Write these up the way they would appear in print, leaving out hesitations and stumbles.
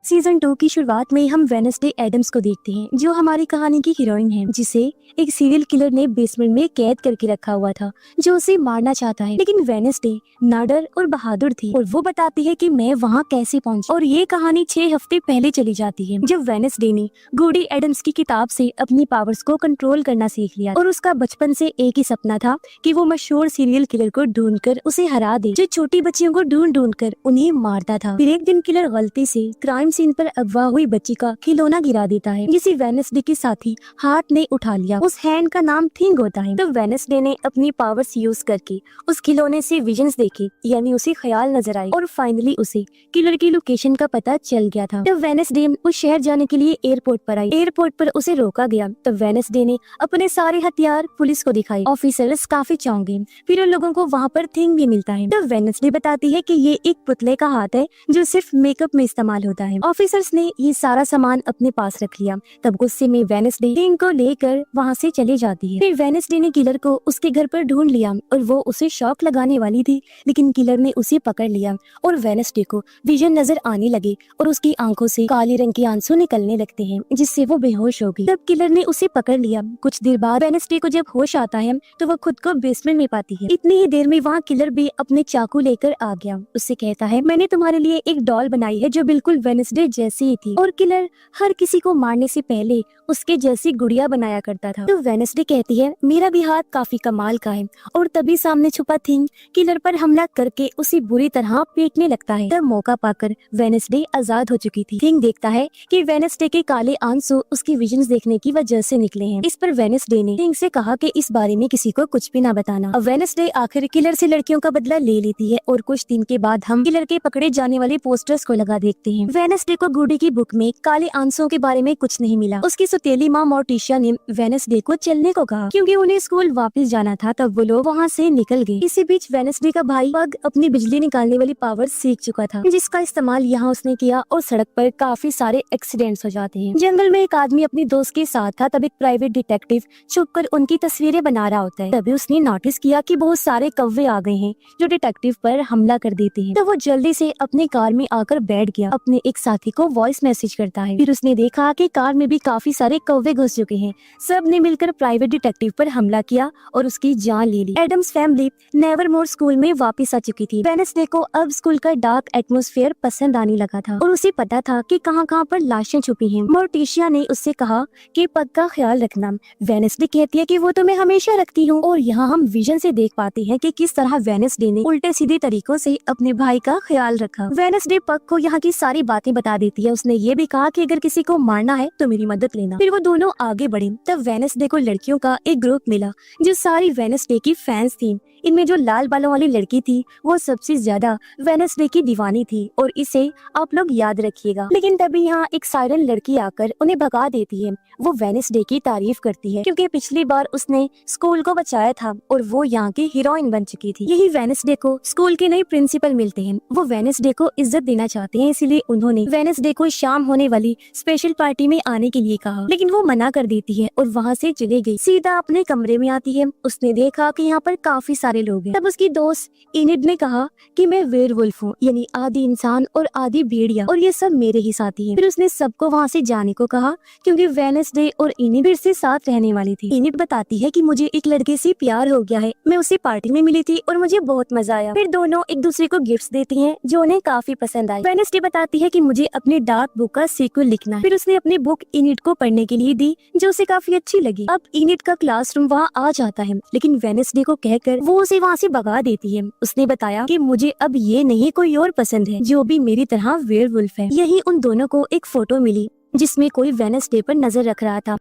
Season 2 की शुरुआत में हम वेडनेसडे एडम्स को देखते हैं, जो हमारी कहानी की हीरोइन है, जिसे एक सीरियल किलर ने बेसमेंट में कैद करके रखा हुआ था, जो उसे मारना चाहता है। लेकिन वेडनेसडे नाडर और बहादुर थी और वो बताती है कि मैं वहाँ कैसे पहुंची। और ये कहानी 6 हफ्ते पहले चली जाती है, जब वेडनेसडे ने गूडी एडम्स की किताब से अपनी पावर्स को कंट्रोल करना सीख लिया। और उसका बचपन से एक ही सपना था कि वो मशहूर सीरियल किलर को ढूंढकर उसे हरा दे, जो छोटी बच्चियों को ढूंढ कर उन्हें मारता था। फिर एक दिन किलर गलती से क्राइम सीन पर अगवा हुई बच्ची का खिलौना गिरा देता है, जिसे वेडनेसडे के साथी हार्ट ने उठा लिया। उस हैंड का नाम थिंग होता है। तो वेडनेसडे ने अपनी पावर्स यूज करके उस खिलौने से विजन्स देखे, यानी उसे ख्याल नजर आए, और फाइनली उसे किलर की लोकेशन का पता चल गया था। तो वेडनेसडे उस शहर जाने के लिए एयरपोर्ट पर आई। एयरपोर्ट पर उसे रोका गया, तो वेडनेसडे ने अपने सारे हथियार पुलिस को दिखाए। ऑफिसर्स काफी चौंक गए। फिर उन लोगों को वहाँ पर थिंग भी मिलता है। तो वेडनेसडे बताती है कि ये एक पुतले का हाथ है जो सिर्फ मेकअप में इस्तेमाल होता है। ऑफिसर्स ने ये सारा सामान अपने पास रख लिया। तब गुस्से में वेडनेसडे थिंग को लेकर वहाँ से चली जाती है। फिर वेडनेसडे ने किलर को उसके घर पर ढूंढ लिया और वो उसे शॉक लगाने वाली थी, लेकिन किलर ने उसे पकड़ लिया और वेडनेसडे को विजन नजर आने लगे और उसकी आंखों से काले रंग के आंसू निकलने लगते हैं, जिससे वो बेहोश हो गई। तब किलर ने उसे पकड़ लिया। कुछ देर बाद वेडनेसडे को जब होश आता है तो वो खुद को बेसमेंट में पाती है। इतनी ही देर में वहाँ किलर भी अपने चाकू लेकर आ गया। उससे कहता है, मैंने तुम्हारे लिए एक डॉल बनाई है जो बिल्कुल वेडनेसडे जैसी ही थी। और किलर हर किसी को मारने से पहले उसके जैसी गुड़िया बनाया करता था। तो वेडनेसडे कहती है, मेरा भी हाथ काफी कमाल का है। और तभी सामने छुपा थिंग किलर पर हमला करके उसे बुरी तरह पीटने लगता है। तब मौका पाकर वेडनेसडे आजाद हो चुकी थी। थिंग देखता है कि वेडनेसडे के काले आंसू उसकी विजन्स देखने की वजह से निकले हैं। इस पर वेडनेसडे ने थिंग से कहा कि इस बारे में किसी को कुछ भी ना बताना। अब वेडनेसडे आखिर किलर से लड़कियों का बदला ले लेती है और कुछ दिन के बाद हम किलर के पकड़े जाने वाले पोस्टर्स को लगा देखते हैं। वेडनेसडे को गूडी की बुक में काले आंसुओं के बारे में कुछ नहीं मिला। उसकी सौतेली माँ मोर्टिशिया ने वेडनेसडे को चलने को कहा, क्योंकि उन्हें स्कूल वापस जाना था। तब वो लोग वहाँ से निकल गए। इसी बीच वेडनेसडे का भाई पग अपनी बिजली निकालने वाली पावर सीख चुका था, जिसका इस्तेमाल यहाँ उसने किया और सड़क पर काफी सारे एक्सीडेंट्स हो जाते हैं। जंगल में एक आदमी अपनी दोस्त के साथ था, तब एक प्राइवेट डिटेक्टिव छुपकर उनकी तस्वीरें बना रहा होता है। तभी उसने नोटिस किया कि बहुत सारे कौवे आ गए हैं जो डिटेक्टिव पर हमला कर देते हैं। तो वो जल्दी से अपनी कार में आकर बैठ गया। अपने एक साथी को वॉइस मैसेज करता है। फिर उसने देखा कि कार में भी काफी सारे कौवे घुस चुके हैं। सब ने मिलकर प्राइवेट डिटेक्टिव पर हमला किया और उसकी जान ले ली। एडम्स फैमिली नेवरमोर स्कूल में वापस आ चुकी थी। वेडनेसडे को अब स्कूल का डार्क एटमॉस्फेयर पसंद आने लगा था और उसे पता था कि कहाँ-कहाँ पर लाशें छुपी हैं। मोर्टिशिया ने उससे कहा कि पग का ख्याल रखना। वेडनेसडे कहती है कि वो तो मैं हमेशा रखती हूँ। और यहाँ हम विजन से देख पाते हैं कि किस तरह वेडनेसडे ने उल्टे सीधे तरीकों से अपने भाई का ख्याल रखा। वेडनेसडे पग को यहाँ की सारी बातें बता देती है। उसने ये भी कहा कि अगर किसी को मारना है तो मेरी मदद लेना। फिर वो दोनों आगे बढ़े। तब वेडनेसडे को लड़कियों का एक ग्रुप मिला जो सारी वेडनेसडे की फैंस थी। इनमें जो लाल बालों वाली लड़की थी वो सबसे ज्यादा वेडनेसडे की दीवानी थी और इसे आप लोग याद रखिएगा। लेकिन तभी यहाँ एक साइरन लड़की आकर उन्हें भगा देती है। वो वेडनेसडे की तारीफ करती है क्योंकि पिछली बार उसने स्कूल को बचाया था और वो यहाँ की हीरोइन बन चुकी थी। यही वेडनेसडे को स्कूल के नए प्रिंसिपल मिलते हैं। वो वेडनेसडे को इज्जत देना चाहते हैं, इसीलिए उन्होंने वेडनेसडे को शाम होने वाली स्पेशल पार्टी में आने के लिए कहा, लेकिन वो मना कर देती है और वहाँ से चली गई। सीधा अपने कमरे में आती है। उसने देखा कि यहाँ पर काफी सारे लोग हैं। तब उसकी दोस्त इनिड ने कहा कि मैं वेयरवुल्फ हूँ, यानी आधी इंसान और आधी भेड़िया, और ये सब मेरे ही साथी हैं। फिर उसने सबको वहाँ से जाने को कहा क्योंकि वेडनेसडे और इनिड फिर से साथ रहने वाली थी। इनिड बताती है कि मुझे एक लड़के से प्यार हो गया है। मैं उसे पार्टी में मिली थी और मुझे बहुत मजा आया। फिर दोनों एक दूसरे को गिफ्ट्स देती हैं जो उन्हें काफी पसंद आए। वेडनेसडे बताती है कि मुझे अपनी डार्क बुक का सीक्वल लिखना है। फिर उसने अपनी बुक इनिड को पढ़ने के लिए दी, जो उसे काफी अच्छी लगी। अब इनिड का क्लासरूम वहाँ आ जाता है, लेकिन वेडनेसडे को कहकर वो उसे वहाँ से भगा देती है। उसने बताया कि मुझे अब ये नहीं कोई और पसंद है जो भी मेरी तरह वेयरवुल्फ है। यही उन दोनों को एक फोटो मिली जिसमें कोई वेडनेसडे पर नजर रख रहा था।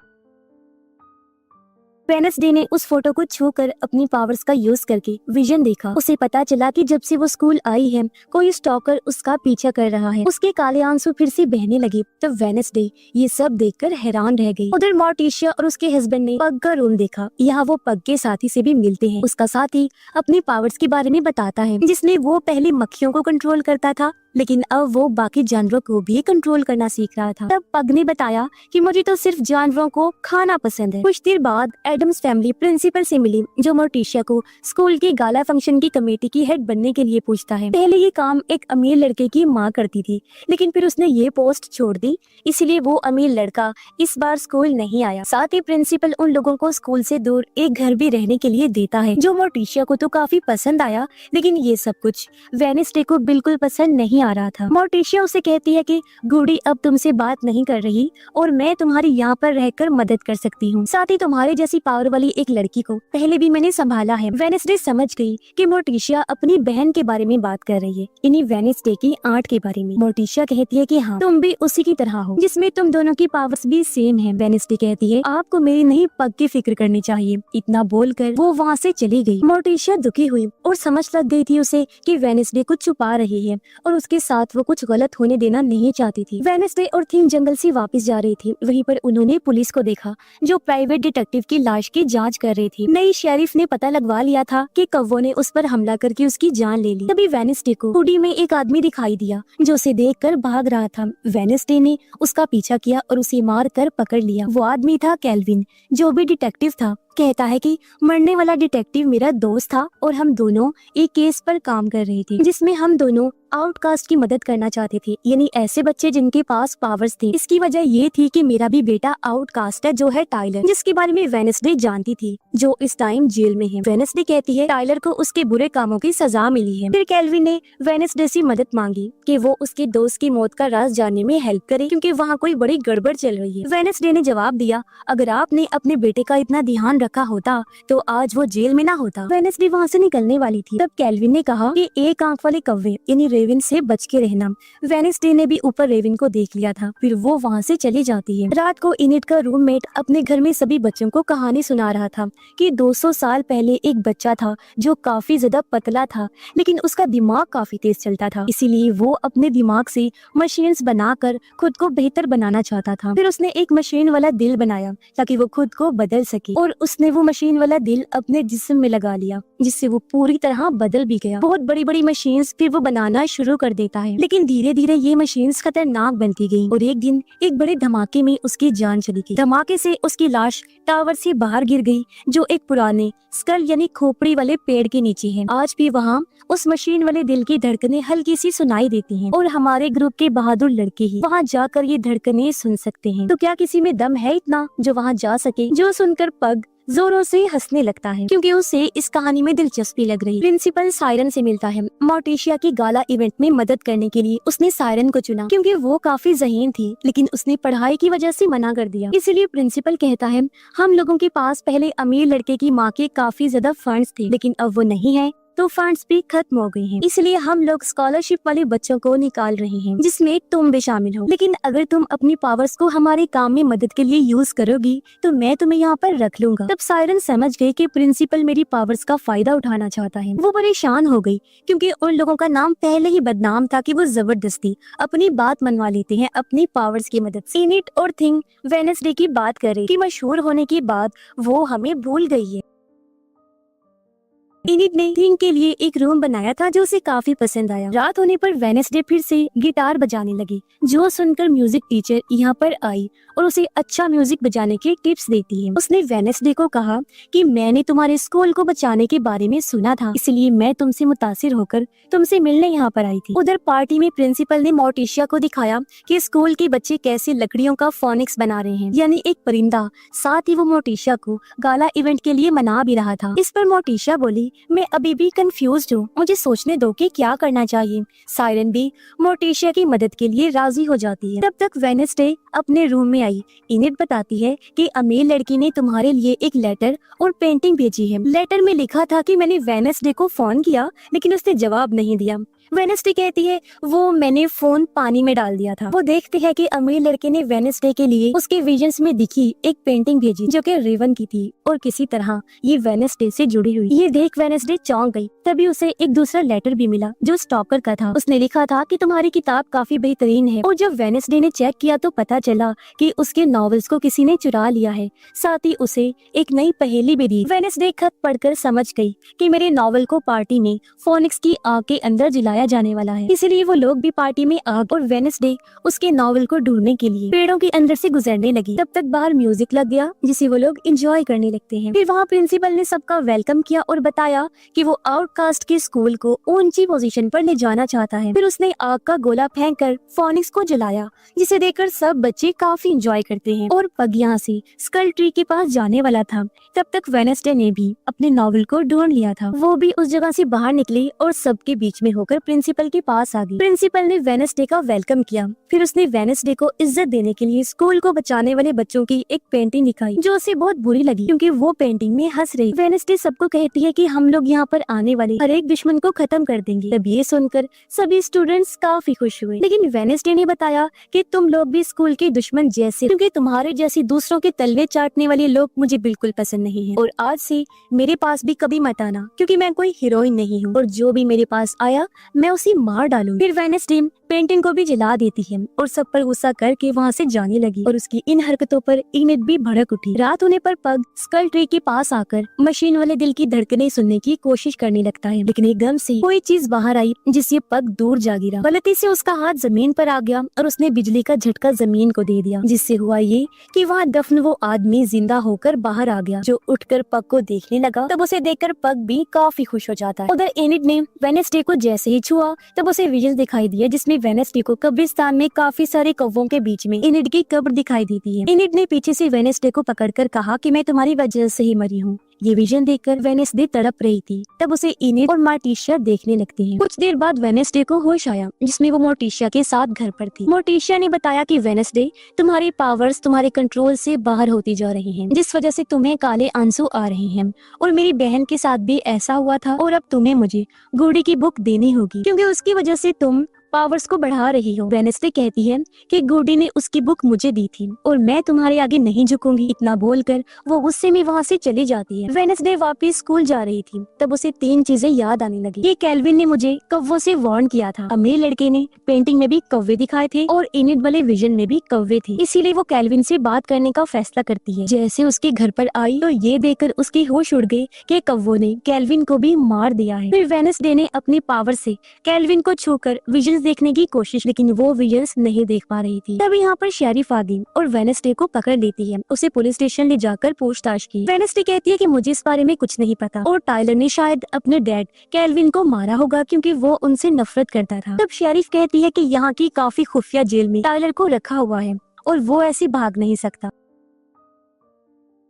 वेडनेसडे ने उस फोटो को छूकर अपनी पावर्स का यूज करके विजन देखा। उसे पता चला कि जब से वो स्कूल आई है कोई स्टॉकर उसका पीछा कर रहा है। उसके काले आंसू फिर से बहने लगे। तो वेडनेसडे ये सब देखकर हैरान रह गई। उधर मोर्टिशिया और उसके हस्बैंड ने पग का रूम देखा। यहाँ वो पग के साथी से भी मिलते हैं। उसका साथी अपनी पावर्स के बारे में बताता है, जिसमें वो पहले मक्खियों को कंट्रोल करता था लेकिन अब वो बाकी जानवरों को भी कंट्रोल करना सीख रहा था। तब पग ने बताया कि मुझे तो सिर्फ जानवरों को खाना पसंद है। कुछ देर बाद एडम्स फैमिली प्रिंसिपल से मिली, जो मोर्टिशिया को स्कूल की गाला फंक्शन की कमेटी की हेड बनने के लिए पूछता है। पहले ये काम एक अमीर लड़के की माँ करती थी, लेकिन फिर उसने ये पोस्ट छोड़ दी, इसलिए वो अमीर लड़का इस बार स्कूल नहीं आया। साथ ही प्रिंसिपल उन लोगों को स्कूल से दूर एक घर भी रहने के लिए देता है, जो मोर्टिशिया को तो काफी पसंद आया, लेकिन ये सब कुछ वेडनेसडे को बिल्कुल पसंद नहीं आ रहा था। मोर्टिशिया उसे कहती है कि गुडी अब तुमसे बात नहीं कर रही और मैं तुम्हारी यहाँ पर रहकर मदद कर सकती हूँ। साथ ही तुम्हारे जैसी पावर वाली एक लड़की को पहले भी मैंने संभाला है। वेडनेसडे समझ गई कि मोर्टिशिया अपनी बहन के बारे में बात कर रही है, इन्हीं वेडनेसडे की आर्ट के बारे में। मोर्टिशिया कहती है कि हाँ, तुम भी उसी की तरह हो, जिसमें तुम दोनों की पावर्स भी सेम है। वेडनेसडे कहती है आपको मेरी नहीं पग की फिक्र करनी चाहिए। इतना बोलकर वो वहाँ से चली गई। मोर्टिशिया दुखी हुई और समझ लग गई थी उसे कि वेडनेसडे कुछ छुपा रही है और उसके साथ वो कुछ गलत होने देना नहीं चाहती थी। वेडनेसडे और थिंग जंगल से वापस जा रही थी। वहीं पर उन्होंने पुलिस को देखा, जो प्राइवेट डिटेक्टिव की लाश की जांच कर रही थी। नई शेरिफ ने पता लगवा लिया था कि कौवों ने उस पर हमला करके उसकी जान ले ली। तभी वेडनेसडे को हुडी में एक आदमी दिखाई दिया, जो उसे देखकर भाग रहा था। वेडनेसडे ने उसका पीछा किया और उसे मार कर पकड़ लिया। वो आदमी था केल्विन, जो भी डिटेक्टिव था। कहता है कि मरने वाला डिटेक्टिव मेरा दोस्त था और हम दोनों एक केस पर काम कर रहे थे, जिसमें हम दोनों आउटकास्ट की मदद करना चाहते थे, यानी ऐसे बच्चे जिनके पास पावर्स थी। इसकी वजह ये थी कि मेरा भी बेटा आउटकास्ट है, जो है टाइलर, जिसके बारे में वेडनेसडे जानती थी, जो इस टाइम जेल में है। वेडनेसडे कहती है टाइलर को उसके बुरे कामों की सजा मिली है। फिर केल्विन ने वेडनेसडे से मदद मांगी कि वो उसके दोस्त की मौत का राज जानने में हेल्प करे, क्योंकि वहाँ कोई बड़ी गड़बड़ चल रही है। वेडनेसडे ने जवाब दिया, अगर आपने अपने बेटे का इतना ध्यान रखा होता तो आज वो जेल में ना होता। वेडनेसडे वहाँ से निकलने वाली थी, तब केल्विन ने कहा कि एक आंख वाले कौवे यानी रेविन से बच के रहना। वेडनेसडे ने भी ऊपर रेविन को देख लिया था। फिर वो वहाँ से चली जाती है। रात को इनिट का रूममेट अपने घर में सभी बच्चों को कहानी सुना रहा था कि 200 साल पहले एक बच्चा था जो काफी ज्यादा पतला था, लेकिन उसका दिमाग काफी तेज चलता था। इसीलिए वो अपने दिमाग से मशीन्स बनाकर खुद को बेहतर बनाना चाहता था। फिर उसने एक मशीन वाला दिल बनाया ताकि वो खुद को बदल सके, और उसने वो मशीन वाला दिल अपने जिस्म में लगा लिया, जिससे वो पूरी तरह बदल भी गया। बहुत बड़ी बड़ी मशीन्स फिर वो बनाना शुरू कर देता है, लेकिन धीरे धीरे ये मशीन्स खतरनाक बनती गई और एक दिन एक बड़े धमाके में उसकी जान चली गई। धमाके से उसकी लाश टावर से बाहर गिर गई, जो एक पुराने स्कल यानी खोपड़ी वाले पेड़ के नीचे है। आज भी वहाँ उस मशीन वाले दिल की धड़कनें हल्की सी सुनाई देती हैं, और हमारे ग्रुप के बहादुर लड़के ही वहाँ जाकर ये धड़कनें सुन सकते हैं। तो क्या किसी में दम है इतना जो वहाँ जा सके? जो सुनकर पग जोरों से हंसने लगता है, क्योंकि उसे इस कहानी में दिलचस्पी लग रही। प्रिंसिपल सायरन से मिलता है। मोर्टिशिया की गाला इवेंट में मदद करने के लिए उसने सायरन को चुना, क्योंकि वो काफी ज़हीन थी, लेकिन उसने पढ़ाई की वजह से मना कर दिया। इसलिए प्रिंसिपल कहता है, हम लोगों के पास पहले अमीर लड़के की माँ के काफी ज्यादा फंड्स थे, लेकिन अब वो नहीं है, तो फंड्स भी खत्म हो गए हैं। इसलिए हम लोग स्कॉलरशिप वाले बच्चों को निकाल रहे हैं, जिसमें तुम भी शामिल हो। लेकिन अगर तुम अपनी पावर्स को हमारे काम में मदद के लिए यूज करोगी तो मैं तुम्हें यहाँ पर रख लूंगा। तब सायरन समझ गए कि प्रिंसिपल मेरी पावर्स का फायदा उठाना चाहता है। वो परेशान हो गई, क्योंकि उन लोगों का नाम पहले ही बदनाम था कि वो जबरदस्ती अपनी बात मनवा लेते हैं अपनी पावर्स की मदद से। इनिट और थिंग वेडनेसडे की बात कर रही कि मशहूर होने के बाद वो हमें भूल गई है। इनिट ने थिंग के लिए एक रूम बनाया था जो उसे काफी पसंद आया। रात होने पर वेडनेसडे फिर से गिटार बजाने लगी, जो सुनकर म्यूजिक टीचर यहाँ पर आई और उसे अच्छा म्यूजिक बजाने के टिप्स देती है। उसने वेडनेसडे को कहा कि मैंने तुम्हारे स्कूल को बचाने के बारे में सुना था, इसलिए मैं तुमसे मुतासिर होकर तुमसे मिलने यहाँ पर आई थी। उधर पार्टी में प्रिंसिपल ने मोर्टिशिया को दिखाया कि स्कूल के बच्चे कैसे लकड़ियों का फोनिक्स बना रहे हैं, यानी एक परिंदा। साथ ही वो मोर्टिशिया को गाला इवेंट के लिए मना भी रहा था। इस पर मोर्टिशिया बोली, मैं अभी भी कंफ्यूज्ड हूँ, मुझे सोचने दो कि क्या करना चाहिए। सायरन भी मोर्टिशिया की मदद के लिए राजी हो जाती है। तब तक वेडनेसडे अपने रूम में आई। इनिट बताती है कि अमीर लड़की ने तुम्हारे लिए एक लेटर और पेंटिंग भेजी है। लेटर में लिखा था कि मैंने वेडनेसडे को फोन किया, लेकिन उसने जवाब नहीं दिया। वेडनेसडे कहती है, वो मैंने फोन पानी में डाल दिया था। वो देखते हैं कि अमीर लड़के ने वेडनेसडे के लिए उसके विजन्स में दिखी एक पेंटिंग भेजी, जो कि रेवन की थी और किसी तरह ये वेडनेसडे से जुड़ी हुई। ये देख वेडनेसडे चौंक गई। तभी उसे एक दूसरा लेटर भी मिला जो स्टॉकर का था। उसने लिखा था कि तुम्हारी किताब काफी बेहतरीन है, और जब वेडनेसडे ने चेक किया तो पता चला कि उसके नॉवेल्स को किसी ने चुरा लिया है। साथ ही उसे एक नई पहेली भी दी। वेडनेसडे खत पढ़कर समझ गई कि मेरे नॉवल को पार्टी में फोनिक्स की आग के अंदर जलाया जलाया जाने वाला है, इसलिए वो लोग भी पार्टी में आग और वेडनेसडे उसके नॉवल को ढूंढने के लिए पेड़ों के अंदर से गुजरने लगी। तब तक बाहर म्यूजिक लग गया जिसे वो लोग एंजॉय करने लगते हैं। फिर वहाँ प्रिंसिपल ने सबका वेलकम किया और बताया कि वो आउटकास्ट के स्कूल को ऊंची पोजीशन पर ले जाना चाहता है। फिर उसने आग का गोला फेंककर फोनिक्स को जलाया, जिसे देखकर सब बच्चे काफी एंजॉय करते हैं और पग यहाँ से स्कल ट्री के पास जाने वाला था। तब तक वेडनेसडे ने भी अपने नॉवल को ढूंढ लिया था। वो भी उस जगह से बाहर निकली और सबके बीच में होकर प्रिंसिपल के पास आ गई। प्रिंसिपल ने वेडनेसडे का वेलकम किया। फिर उसने वेडनेसडे को इज्जत देने के लिए स्कूल को बचाने वाले बच्चों की एक पेंटिंग दिखाई, जो उसे बहुत बुरी लगी क्योंकि वो पेंटिंग में हंस रही। वेडनेसडे सबको कहती है कि हम लोग यहाँ पर आने वाले हर एक दुश्मन को खत्म कर देंगे। तब ये सुनकर सभी स्टूडेंट्स काफी खुश हुए, लेकिन वेडनेसडे ने बताया कि तुम लोग भी स्कूल के दुश्मन जैसे, क्योंकि तुम्हारे जैसे दूसरों के तलवे चाटने वाले लोग मुझे बिल्कुल पसंद नहीं है। और आज से मेरे पास भी कभी मत आना, क्योंकि मैं कोई हीरोइन नहीं हूँ और जो भी मेरे पास आया मैं उसे मार डालूं। फिर वेडनेसडे पेंटिंग को भी जला देती है और सब पर गुस्सा करके वहाँ से जाने लगी और उसकी इन हरकतों पर इनिट भी भड़क उठी। रात होने पर पग स्कल ट्री के पास आकर मशीन वाले दिल की धड़कनें सुनने की कोशिश करने लगता है, लेकिन एकदम से कोई चीज बाहर आई जिससे पग दूर जा गिरा। गलती से उसका हाथ जमीन पर आ गया और उसने बिजली का झटका जमीन को दे दिया, जिससे हुआ ये कि वहाँ दफन वो आदमी जिंदा होकर बाहर आ गया, जो उठकर पग को देखने लगा। तब उसे देखकर पग भी काफी खुश हो जाता है। उधर एनिड ने वेडनेसडे को जैसे ही छुआ तब उसे विजन दिखाई दिया, जिसमें वेडनेसडे को कब्रिस्तान में काफी सारे कौवों के बीच में एनिड की कब्र दिखाई देती है। एनिड ने पीछे से वेडनेसडे को पकड़कर कहा कि मैं तुम्हारी वजह से ही मरी हूँ। ये विजन देखकर वेडनेसडे तड़प रही थी। तब उसे एनिड और मोर्टिशिया देखने लगते हैं। कुछ देर बाद वेडनेसडे को होश आया, जिसमें वो मोर्टिशिया के साथ घर पर थी। मोर्टिशिया ने बताया कि वेडनेसडे, तुम्हारी पावर्स तुम्हारे कंट्रोल से बाहर होती जा रही हैं, जिस वजह से तुम्हें काले आंसू आ रहे हैं और मेरी बहन के साथ भी ऐसा हुआ था और अब तुम्हें मुझे गुडी की बुक देनी होगी, क्योंकि उसकी वजह से तुम पावर्स को बढ़ा रही हो। वेडनेसडे कहती है कि गुडी ने उसकी बुक मुझे दी थी और मैं तुम्हारे आगे नहीं झुकूंगी। इतना बोलकर वो गुस्से में वहाँ से चली जाती है। वेडनेसडे वापस स्कूल जा रही थी, तब उसे 3 चीजें याद आने लगी। ये केल्विन ने मुझे कौवों से वार्न किया था, अमीर लड़के ने पेंटिंग में भी कौवे दिखाए थे और एनिड वाले विजन में भी कौवे थे, इसीलिए वो केल्विन से बात करने का फैसला करती है। जैसे उसके घर पर आई तो ये देखकर उसकी होश उड़ गई कि कौवों ने केल्विन को भी मार दिया है। फिर वेडनेसडे ने अपनी पावर से केल्विन को छूकर विजन देखने की कोशिश, लेकिन वो विजन्स नहीं देख पा रही थी। तब यहाँ पर शेरिफ आ गई और वेडनेसडे को पकड़ लेती है। उसे पुलिस स्टेशन ले जाकर पूछताछ की। वेडनेसडे कहती है कि मुझे इस बारे में कुछ नहीं पता और टाइलर ने शायद अपने डैड केल्विन को मारा होगा क्योंकि वो उनसे नफरत करता था। तब शेरिफ कहती है कि यहाँ की काफी खुफिया जेल में टाइलर को रखा हुआ है और वो ऐसे भाग नहीं सकता।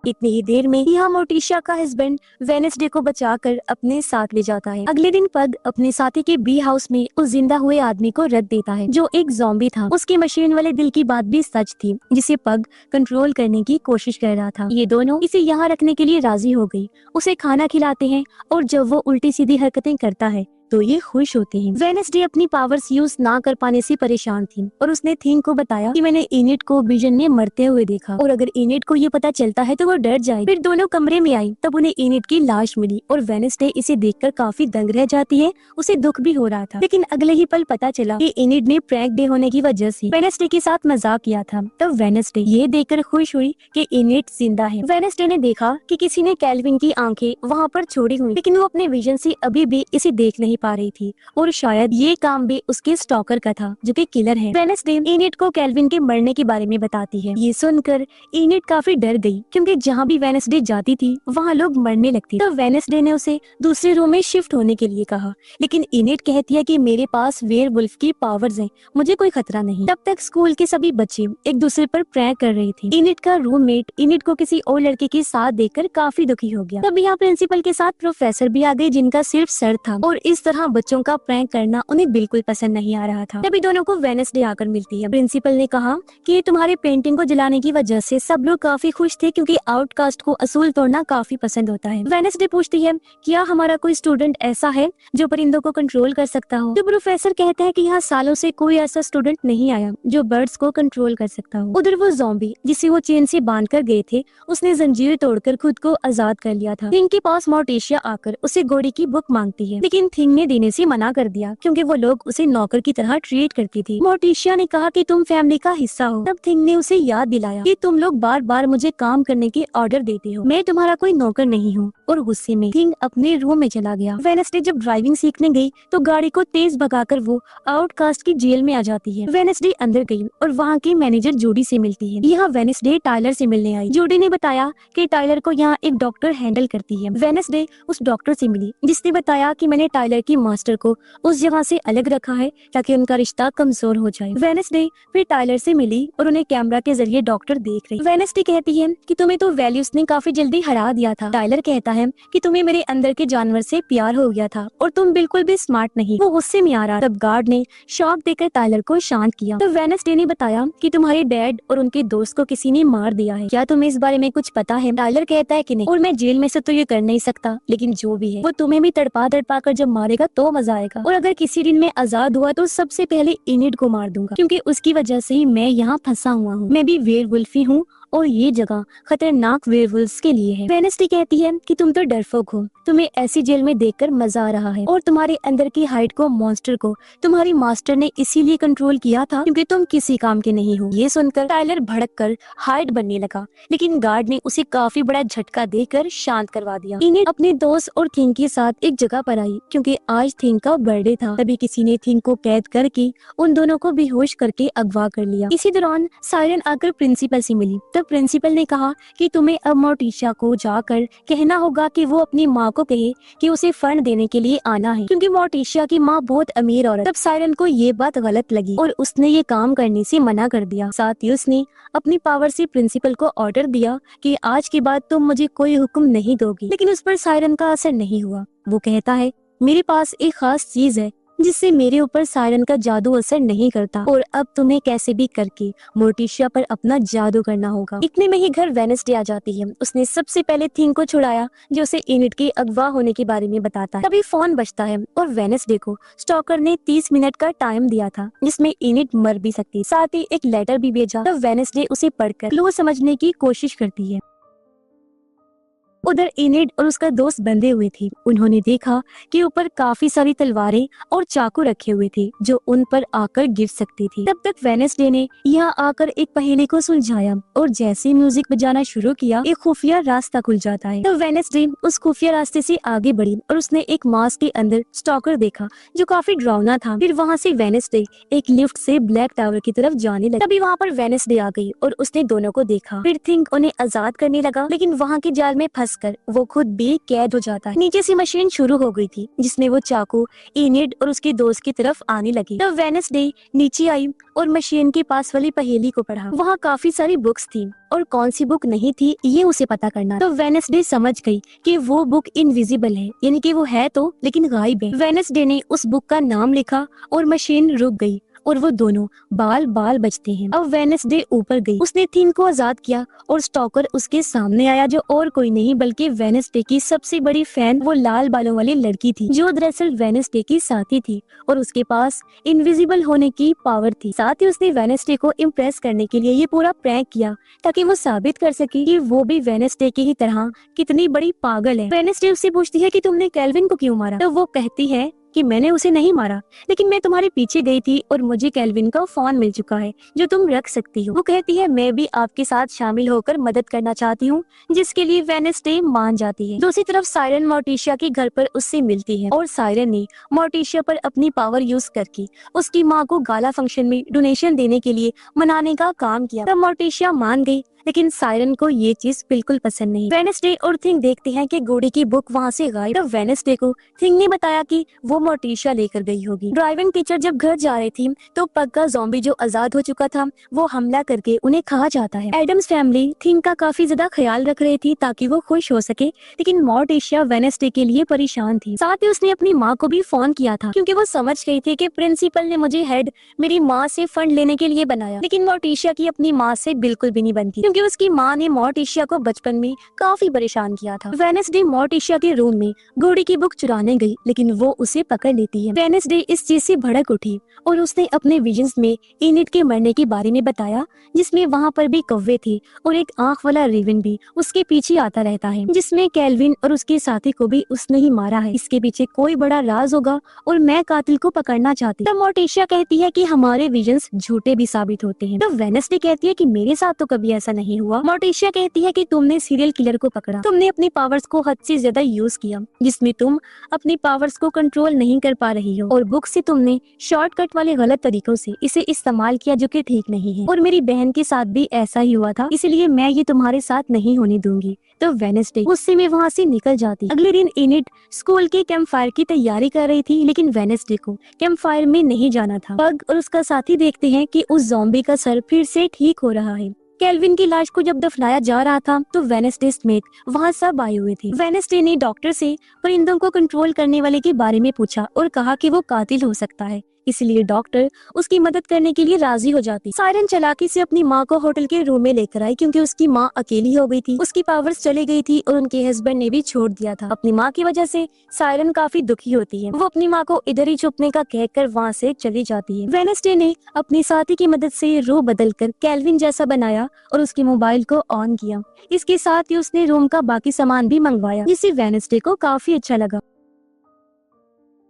इतनी ही देर में यहाँ मोर्टिशिया का हस्बैंड वेडनेसडे को बचाकर अपने साथ ले जाता है। अगले दिन पग अपने साथी के बी हाउस में उस जिंदा हुए आदमी को रख देता है, जो एक ज़ॉम्बी था। उसकी मशीन वाले दिल की बात भी सच थी, जिसे पग कंट्रोल करने की कोशिश कर रहा था। ये दोनों इसे यहाँ रखने के लिए राजी हो गई। उसे खाना खिलाते हैं और जब वो उल्टी सीधी हरकतें करता है तो ये खुश होते हैं। वेडनेसडे अपनी पावर्स यूज ना कर पाने से परेशान थी और उसने थिंग को बताया कि मैंने एनिड को विजन में मरते हुए देखा और अगर एनिड को ये पता चलता है तो वो डर जाए। फिर दोनों कमरे में आई, तब उन्हें एनिड की लाश मिली और वेडनेसडे इसे देखकर काफी दंग रह जाती है। उसे दुख भी हो रहा था, लेकिन अगले ही पल पता चला कि एनिड ने प्रैंक डे होने की वजह से वेडनेसडे के साथ मजाक किया था। तब वेडनेसडे ये देखकर खुश हुई कि एनिड जिंदा है। वेडनेसडे ने देखा कि किसी ने केल्विन की आंखें वहाँ पर छोड़ी हुई, लेकिन वो अपने विजन से अभी भी इसे देख नहीं पा रही थी और शायद ये काम भी उसके स्टॉकर का था, जो कि किलर है। वेडनेसडे एनिड को केल्विन के मरने के बारे में बताती है। ये सुनकर एनिड काफी डर गई, क्योंकि जहाँ भी वेडनेसडे जाती थी वहाँ लोग मरने लगते। तो वेडनेसडे ने उसे दूसरे रूम में शिफ्ट होने के लिए कहा, लेकिन एनिड कहती है कि मेरे पास वेयरवुल्फ की पावर्स हैं, मुझे कोई खतरा नहीं। तब तक स्कूल के सभी बच्चे एक दूसरे पर प्रैंक कर रहे थे। एनिड का रूममेट एनिड को किसी और लड़के के साथ देखकर काफी दुखी हो गया। तब यहाँ प्रिंसिपल के साथ प्रोफेसर भी आ गए, जिनका सिर्फ सर था और इस तरह बच्चों का प्रैंक करना उन्हें बिल्कुल पसंद नहीं आ रहा था। तभी दोनों को वेडनेसडे आकर मिलती है। प्रिंसिपल ने कहा कि तुम्हारे पेंटिंग को जलाने की वजह से सब लोग काफी खुश थे, क्योंकि आउटकास्ट को असूल तोड़ना काफी पसंद होता है। वेडनेसडे पूछती है क्या हमारा कोई स्टूडेंट ऐसा है जो परिंदों को कंट्रोल कर सकता हो। तो प्रोफेसर कहते हैं कि यहाँ सालों से कोई ऐसा स्टूडेंट नहीं आया जो बर्ड्स को कंट्रोल कर सकता हो। उधर वो ज़ॉम्बी जिसे वो चेन से बांध कर गए थे, उसने जंजीर तोड़कर खुद को आजाद कर लिया था। थिंग के पास मोर्टिशिया आकर उसे घोड़ी की बुक मांगती है, लेकिन थिंग ने देने से मना कर दिया क्योंकि वो लोग उसे नौकर की तरह ट्रीट करती थी। मोर्टिशिया ने कहा कि तुम फैमिली का हिस्सा हो। तब थिंग ने उसे याद दिलाया कि तुम लोग बार बार मुझे काम करने के ऑर्डर देते हो, मैं तुम्हारा कोई नौकर नहीं हूँ। और गुस्से में थिंग अपने रूम में चला गया। वेडनेसडे जब ड्राइविंग सीखने गई तो गाड़ी को तेज भगाकर वो आउटकास्ट की जेल में आ जाती है। वेडनेसडे अंदर गई और वहाँ की मैनेजर जूडी से मिलती है। यहाँ वेडनेसडे टाइलर से मिलने आई। जूडी ने बताया कि टाइलर को यहाँ एक डॉक्टर हैंडल करती है। वेडनेसडे उस डॉक्टर से मिली जिसने बताया कि मैंने टाइलर की मास्टर को उस जगह से अलग रखा है ताकि उनका रिश्ता कमजोर हो जाए। वेडनेसडे फिर टाइलर से मिली और उन्हें कैमरा के जरिए डॉक्टर देख रही। वेडनेसडे कहती है कि तुम्हें तो वैल्यूज ने काफी जल्दी हरा दिया था। टाइलर कहता है कि तुम्हें मेरे अंदर के जानवर से प्यार हो गया था और तुम बिल्कुल भी स्मार्ट नहीं। वो गुस्से में आ रहा। तब गार्ड ने शॉक देकर टाइलर को शांत किया। तो वेडनेसडे ने बताया कि तुम्हारे डैड और उनके दोस्त को किसी ने मार दिया है, क्या तुम्हें इस बारे में कुछ पता है? टाइलर कहता है कि नहीं, और मैं जेल में से तो ये कर नहीं सकता, लेकिन जो भी है वो तुम्हें भी तड़पा तड़पा कर जब मारेगा तो मजा आएगा। और अगर किसी दिन मैं आजाद हुआ तो सबसे पहले इनिड को मार दूंगा क्योंकि उसकी वजह से ही मैं यहाँ फंसा हुआ हूँ। मैं भी वेयरवुल्फ ही हूँ और ये जगह खतरनाक वेयरवुल्व्स के लिए है। वेडनेसडे कहती है कि तुम तो डरपोक हो, तुम्हें ऐसी जेल में देखकर मजा आ रहा है और तुम्हारे अंदर की हाइट को, मॉन्स्टर को तुम्हारी मास्टर ने इसीलिए कंट्रोल किया था क्योंकि तुम किसी काम के नहीं हो। ये सुनकर टाइलर भड़क कर हाइट बनने लगा, लेकिन गार्ड ने उसे काफी बड़ा झटका देकर शांत करवा दिया। इन्हें अपने दोस्त और थिंग के साथ एक जगह पर आई क्योंकि आज थिंग का बर्थडे था। तभी किसी ने थिंग को कैद करके उन दोनों को बेहोश करके अगवा कर लिया। इसी दौरान सायरन आकर प्रिंसिपल से मिली। तब प्रिंसिपल ने कहा कि तुम्हें अब मोर्टिशिया को जाकर कहना होगा कि वो अपनी माँ को कहे कि उसे फंड देने के लिए आना है क्योंकि मोर्टिशिया की माँ बहुत अमीर औरत। तब सायरन को ये बात गलत लगी और उसने ये काम करने से मना कर दिया। साथ ही उसने अपनी पावर से प्रिंसिपल को ऑर्डर दिया कि आज के बाद तुम मुझे कोई हुक्म नहीं दोगी, लेकिन उस पर सायरन का असर नहीं हुआ। वो कहता है मेरे पास एक खास चीज है जिससे मेरे ऊपर सायरन का जादू असर नहीं करता और अब तुम्हें कैसे भी करके मोर्टिशिया पर अपना जादू करना होगा। इतने में ही घर वेडनेसडे आ जाती है। उसने सबसे पहले थिंग को छुड़ाया जो उसे इनिड के अगवा होने के बारे में बताता है। तभी फोन बजता है और वेडनेसडे को स्टॉकर ने 30 मिनट का टाइम दिया था जिसमें इनिड मर भी सकती, साथ ही एक लेटर भी भेजा। तब वेडनेसडे उसे पढ़कर क्लू समझने की कोशिश करती है। उधर इनिड और उसका दोस्त बंधे हुए थे। उन्होंने देखा कि ऊपर काफी सारी तलवारें और चाकू रखे हुए थे जो उन पर आकर गिर सकती थी। तब तक वेडनेसडे ने यहाँ आकर एक पहेली को सुलझाया और जैसे म्यूजिक बजाना शुरू किया एक खुफिया रास्ता खुल जाता है। तब वेडनेसडे उस खुफिया रास्ते से आगे बढ़ी और उसने एक मास्क के अंदर स्टॉकर देखा जो काफी डरावना था। फिर वहाँ से वेडनेसडे एक लिफ्ट से ब्लैक टावर की तरफ जाने लगी। तभी वहाँ पर वेडनेसडे आ गई और उसने दोनों को देखा। फिर थिंग उन्हें आजाद करने लगा, लेकिन वहाँ के जाल में फंस कर वो खुद भी कैद हो जाता है। नीचे से मशीन शुरू हो गई थी जिसमें वो चाकू इनिड और उसके दोस्त की तरफ आने लगी। तब वेडनेसडे नीचे आई और मशीन के पास वाली पहेली को पढ़ा। वहाँ काफी सारी बुक्स थी और कौन सी बुक नहीं थी ये उसे पता करना। तो वेडनेसडे समझ गई कि वो बुक इनविजिबल है, यानी कि वो है तो लेकिन गायब है। वेडनेसडे ने उस बुक का नाम लिखा और मशीन रुक गई और वो दोनों बाल बाल बचते हैं। अब वेडनेसडे ऊपर गई, उसने थिंग को आजाद किया और स्टॉकर उसके सामने आया जो और कोई नहीं बल्कि वेडनेसडे की सबसे बड़ी फैन वो लाल बालों वाली लड़की थी जो दरअसल वेडनेसडे की साथी थी और उसके पास इनविजिबल होने की पावर थी। साथ ही उसने वेडनेसडे को इम्प्रेस करने के लिए ये पूरा प्रैंक किया ताकि वो साबित कर सके कि वो भी वेडनेसडे की ही तरह कितनी बड़ी पागल है। वेडनेसडे उससे पूछती है कि तुमने केल्विन को क्यों मारा? तो वो कहती है कि मैंने उसे नहीं मारा, लेकिन मैं तुम्हारे पीछे गई थी और मुझे केल्विन का फोन मिल चुका है जो तुम रख सकती हो। वो कहती है मैं भी आपके साथ शामिल होकर मदद करना चाहती हूँ, जिसके लिए वेडनेसडे मान जाती है। दूसरी तरफ सायरन मोर्टिशिया के घर पर उससे मिलती है और सायरन ने मोर्टिशिया पर अपनी पावर यूज करके उसकी माँ को गाला फंक्शन में डोनेशन देने के लिए मनाने का काम किया। तब मोर्टिशिया मान गई, लेकिन सायरन को ये चीज बिल्कुल पसंद नहीं। वेडनेसडे और थिंग देखते हैं कि घोड़े की बुक वहाँ से गायब। तब वेडनेसडे को थिंग ने बताया कि वो मोर्टिशिया लेकर गई होगी। ड्राइविंग टीचर जब घर जा रही थी तो पक्का ज़ॉम्बी जो आजाद हो चुका था वो हमला करके उन्हें खा जाता है। एडम्स फैमिली थिंग का काफी ज्यादा ख्याल रख रही थी ताकि वो खुश हो सके, लेकिन मोर्टिशिया वेडनेसडे के लिए परेशान थी। साथ ही उसने अपनी माँ को भी फोन किया था क्योंकि वो समझ गई थी कि प्रिंसिपल ने मुझे हेड मेरी माँ से फंड लेने के लिए बनाया, लेकिन मोर्टिशिया की अपनी माँ से बिल्कुल भी नहीं बनती क्योंकि उसकी माँ ने मॉर्टिशिया को बचपन में काफी परेशान किया था। वेनेसडे मॉर्टिशिया के रूम में घोड़ी की बुक चुराने गई, लेकिन वो उसे पकड़ लेती है। वेनेसडे इस चीज से भड़क उठी और उसने अपने विजन्स में एनिड के मरने के बारे में बताया, जिसमें वहाँ पर भी कौवे थे और एक आंख वाला रेवन भी उसके पीछे आता रहता है, जिसमें केल्विन और उसके साथी को भी उसने ही मारा है। इसके पीछे कोई बड़ा राज होगा और मैं कातिल को पकड़ना चाहती। तब मॉर्टिशिया कहती है कि हमारे विजन्स झूठे भी साबित होते हैं। तो वेनेसडे कहती है कि मेरे साथ तो कभी ऐसा नहीं हुआ। मॉर्टिशिया कहती है कि तुमने सीरियल किलर को पकड़ा, तुमने अपनी पावर्स को हद से ज्यादा यूज किया, जिसमें तुम अपनी पावर्स को कंट्रोल नहीं कर पा रही हो, और बुक से तुमने शॉर्टकट वाले गलत तरीकों से इसे इस्तेमाल किया जो कि ठीक नहीं है, और मेरी बहन के साथ भी ऐसा ही हुआ था, इसलिए मैं ये तुम्हारे साथ नहीं होने दूंगी। तो वेनेसडे गुस्से में वहाँ से निकल जाती। अगले दिन एनिड स्कूल के कैंप फायर की तैयारी कर रही थी, लेकिन वेनेसडे को कैंप फायर में नहीं जाना था। पग और उसका साथी देखते हैं कि उस ज़ॉम्बी का सर फिर से ठीक हो रहा है। केल्विन की लाश को जब दफनाया जा रहा था तो वेनेसडे समेत वहाँ सब आए हुए थे। वेनेसडे ने डॉक्टर से परिंदों को कंट्रोल करने वाले के बारे में पूछा और कहा कि वो कातिल हो सकता है, इसलिए डॉक्टर उसकी मदद करने के लिए राजी हो जाती। सायरन चालाकी से अपनी माँ को होटल के रूम में लेकर आई, क्योंकि उसकी माँ अकेली हो गई थी, उसकी पावर्स चली गई थी और उनके हस्बैंड ने भी छोड़ दिया था। अपनी माँ की वजह से सायरन काफी दुखी होती है। वो अपनी माँ को इधर ही छुपने का कहकर वहाँ से चली जाती है। वेनेसडे ने अपनी साथी की मदद से रूह बदलकर केल्विन जैसा बनाया और उसके मोबाइल को ऑन किया। इसके साथ ही उसने रूम का बाकी सामान भी मंगवाया, जिससे वेनेसडे को काफी अच्छा लगा।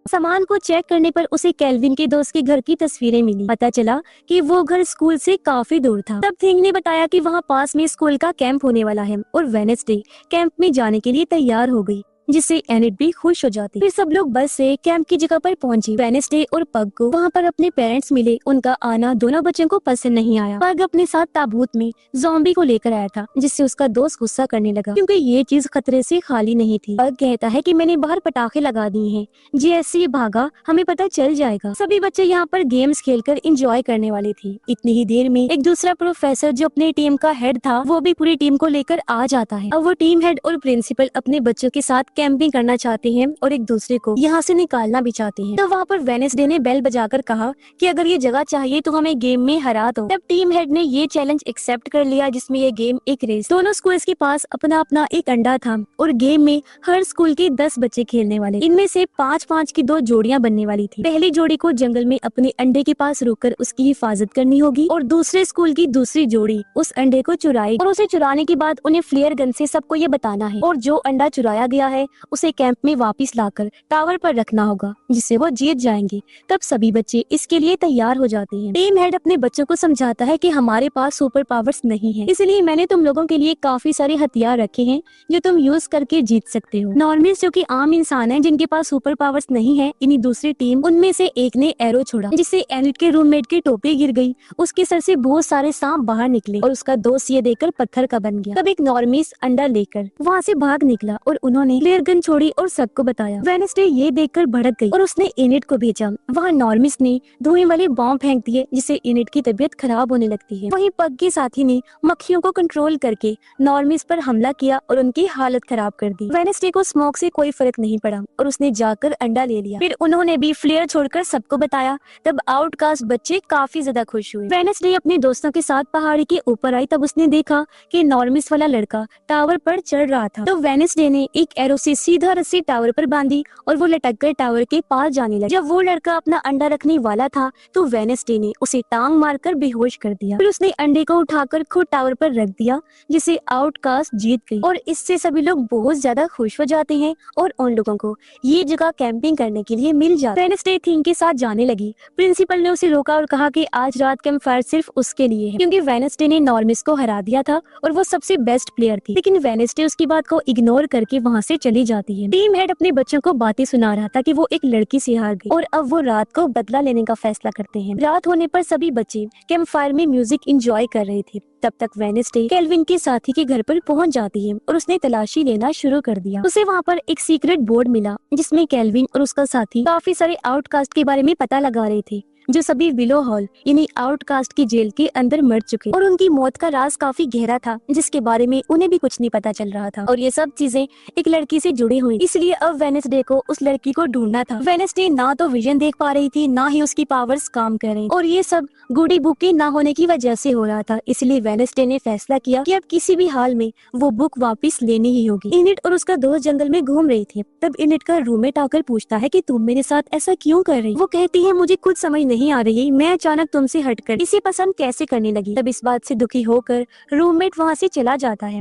सामान को चेक करने पर उसे केल्विन के दोस्त के घर की तस्वीरें मिली। पता चला कि वो घर स्कूल से काफी दूर था। तब थिंग ने बताया कि वहाँ पास में स्कूल का कैंप होने वाला है और वेनेसडे कैंप में जाने के लिए तैयार हो गई, जिससे एनिड भी खुश हो जाती। फिर सब लोग बस से कैंप की जगह पर पहुंचे। वेनेसडे और पग को वहाँ पर अपने पेरेंट्स मिले। उनका आना दोनों बच्चों को पसंद नहीं आया। पग अपने साथ ताबूत में ज़ॉम्बी को लेकर आया था, जिससे उसका दोस्त गुस्सा करने लगा, क्योंकि ये चीज खतरे से खाली नहीं थी। पग कहता है कि मैंने बाहर पटाखे लगा दिए हैं, जैसे ये भागा हमें पता चल जाएगा। सभी बच्चे यहाँ पर गेम्स खेलकर एंजॉय करने वाले थे। इतनी ही देर में एक दूसरा प्रोफेसर जो अपने टीम का हेड था, वो भी पूरी टीम को लेकर आ जाता है। अब वो टीम हेड और प्रिंसिपल अपने बच्चों के साथ कैंपिंग करना चाहते हैं और एक दूसरे को यहाँ से निकालना भी चाहते हैं। तो वहाँ पर वेनेसडे ने बेल बजाकर कहा कि अगर ये जगह चाहिए तो हमें गेम में हरा दो। तब टीम हेड ने ये चैलेंज एक्सेप्ट कर लिया, जिसमें ये गेम एक रेस। दोनों स्कूल्स के पास अपना अपना एक अंडा था और गेम में हर स्कूल के 10 बच्चे खेलने वाले। इनमें से 5-5 की 2 जोड़ियां बनने वाली थी। पहली जोड़ी को जंगल में अपने अंडे के पास रुककर उसकी हिफाजत करनी होगी और दूसरे स्कूल की दूसरी जोड़ी उस अंडे को चुराएगी और उसे चुराने के बाद उन्हें फ्लेयर गन से सबको ये बताना है, और जो अंडा चुराया गया है उसे कैंप में वापस लाकर टावर पर रखना होगा, जिससे वो जीत जाएंगे। तब सभी बच्चे इसके लिए तैयार हो जाते हैं। टीम हेड अपने बच्चों को समझाता है कि हमारे पास सुपर पावर्स नहीं है, इसलिए मैंने तुम लोगों के लिए काफी सारे हथियार रखे हैं जो तुम यूज करके जीत सकते हो। नॉर्मल्स जो कि आम इंसान हैं जिनके पास सुपर पावर्स नहीं है, इन्हीं दूसरी टीम उनमें से एक ने एरो छोड़ा, जिससे एनिड के रूममेट की टोपी गिर गई। उसके सर से बहुत सारे सांप बाहर निकले और उसका दोस्त ये देखकर पत्थर का बन गया। तब एक नॉर्मिस अंडा लेकर वहाँ से भाग निकला और उन्होंने फ्लेयर गन छोड़ी और सबको बताया। वेनेसडे ये देखकर भड़क गई और उसने एनिड को भेजा। वहाँ नॉर्मिस ने धुएं वाले बॉम्ब फेंक दिए, जिससे एनिड की तबीयत खराब होने लगती है। वहीं पग के साथी ने मक्खियों को कंट्रोल करके नॉर्मिस पर हमला किया और उनकी हालत खराब कर दी। वेनेसडे को स्मोक से कोई फर्क नहीं पड़ा और उसने जाकर अंडा ले लिया। फिर उन्होंने भी फ्लेयर छोड़कर सबको बताया। तब आउटकास्ट बच्चे काफी ज्यादा खुश हुए। वेनेसडे अपने दोस्तों के साथ पहाड़ी के ऊपर आई। तब उसने देखा कि नॉर्मिस वाला लड़का टावर पर चढ़ रहा था। तो वेनेसडे ने एक एरो से सीधा रस्सी टावर पर बांधी और वो लटक कर टावर के पास जाने लगा। जब वो लड़का अपना अंडा रखने वाला था तो वेनेसडे ने उसे टांग मारकर बेहोश कर दिया। फिर उसने अंडे को उठाकर खुद टावर पर रख दिया, जिसे आउटकास्ट जीत गई। और इससे सभी लोग बहुत ज्यादा खुश हो जाते हैं और उन लोगों को ये जगह कैंपिंग करने के लिए मिल जाती है। वेनेसडे थिंग के साथ जाने लगी। प्रिंसिपल ने उसे रोका और कहा कि आज रात कैंप फायर सिर्फ उसके लिए है, क्योंकि वेनेसडे ने नॉर्मिस को हरा दिया था और वो सबसे बेस्ट प्लेयर थी। लेकिन वेनेसडे उसकी बात को इग्नोर करके वहाँ से चली जाती है। टीम हेड अपने बच्चों को बातें सुना रहा था कि वो एक लड़की से हार गई और अब वो रात को बदला लेने का फैसला करते हैं। रात होने पर सभी बच्चे कैंप फायर में म्यूजिक एंजॉय कर रहे थे। तब तक वेनेसडे केल्विन के साथी के घर पर पहुंच जाती है और उसने तलाशी लेना शुरू कर दिया। उसे वहाँ पर एक सीक्रेट बोर्ड मिला, जिसमें केल्विन और उसका साथी काफी सारे आउटकास्ट के बारे में पता लगा रहे थे। जो सभी विलो हॉल यानी आउटकास्ट की जेल के अंदर मर चुके और उनकी मौत का राज काफी गहरा था, जिसके बारे में उन्हें भी कुछ नहीं पता चल रहा था। और ये सब चीजें एक लड़की से जुड़ी हुई, इसलिए अब वेडनेसडे को उस लड़की को ढूंढना था। वेडनेसडे ना तो विजन देख पा रही थी, ना ही उसकी पावर्स काम कर रही, और ये सब गुडी बुक के ना होने की वजह से हो रहा था। इसलिए वेडनेसडे ने फैसला किया कि अब किसी भी हाल में वो बुक वापस लेनी ही होगी। इनिट और उसका दोस्त जंगल में घूम रही थी। तब इनिट का रूममेट आकर पूछता है कि तुम मेरे साथ ऐसा क्यों कर रही? वो कहती है मुझे कुछ समझ नहीं आ रही, मैं अचानक तुमसे हटकर इसे पसंद कैसे करने लगी। तब इस बात से दुखी होकर रूममेट वहाँ से चला जाता है।